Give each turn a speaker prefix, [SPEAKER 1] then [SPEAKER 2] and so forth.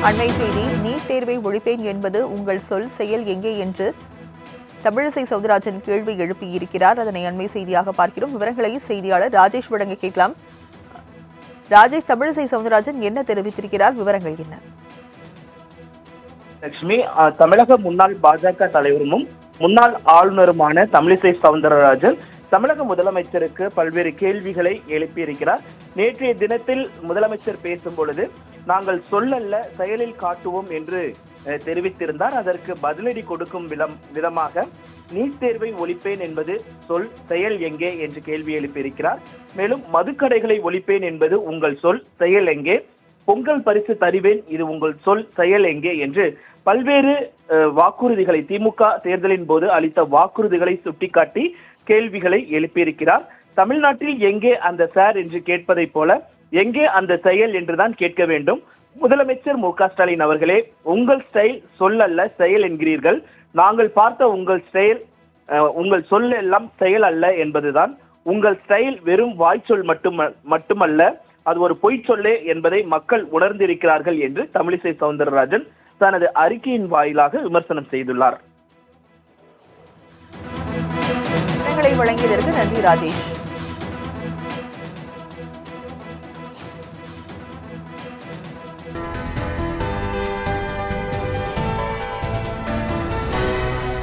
[SPEAKER 1] அண்மை செய்தி, நீட் தேர்வை ஒழிப்பேன் என்பது உங்கள் சொல், செயல் எங்கே என்று தமிழிசை சவுந்தரராஜன் கேள்வி எழுப்பியிருக்கிறார். அதனை அண்மை செய்தியாக பார்க்கிறோம். விவரங்களை செய்தியாளர் ராஜேஷ் வழங்க கேட்கலாம். ராஜேஷ், தமிழிசை சவுந்தரராஜன் என்ன தெரிவித்திருக்கிறார்? விவரங்கள் என்ன?
[SPEAKER 2] லட்சுமி, தமிழக முன்னாள் பாஜக தலைவரும் முன்னாள் ஆளுநருமான தமிழிசை சவுந்தரராஜன் தமிழக முதலமைச்சருக்கு பல்வேறு கேள்விகளை எழுப்பியிருக்கிறார். நேற்றைய தினத்தில் முதலமைச்சர் பேசும் பொழுது நாங்கள் சொல்லல்ல செயலில் காட்டுவோம் என்று தெரிவித்திருந்தார். அதற்கு பதிலடி கொடுக்கும் விதமாக நீட் தேர்வை ஒழிப்பேன் என்பது சொல், செயல் எங்கே என்று கேள்வி எழுப்பியிருக்கிறார். மேலும் மதுக்கடைகளை ஒழிப்பேன் என்பது உங்கள் சொல், செயல் எங்கே? பொங்கல் பரிசு தருவேன், இது உங்கள் சொல், செயல் எங்கே என்று பல்வேறு வாக்குறுதிகளை, திமுக தேர்தலின் போது அளித்த வாக்குறுதிகளை சுட்டிக்காட்டி கேள்விகளை எழுப்பியிருக்கிறார். தமிழ்நாட்டில் எங்கே அந்த சார் என்று கேட்பதை போல எங்கே அந்த செயல் என்றுதான் கேட்க வேண்டும். முதலமைச்சர் மு க ஸ்டாலின் அவர்களே, உங்கள் ஸ்டைல் சொல் அல்ல செயல் என்கிறீர்கள். நாங்கள் பார்த்த உங்கள் ஸ்டைல், உங்கள் சொல் எல்லாம் செயல் அல்ல என்பதுதான். உங்கள் ஸ்டைல் வெறும் வாய்ச்சொல் மட்டுமல்ல, அது ஒரு பொய் சொல்லே என்பதை மக்கள் உணர்ந்திருக்கிறார்கள் என்று தமிழிசை சவுந்தரராஜன் தனது அறிக்கையின் வாயிலாக விமர்சனம் செய்துள்ளார்.
[SPEAKER 1] வழங்கியதற்கு நன்றி ராஜேஷ்.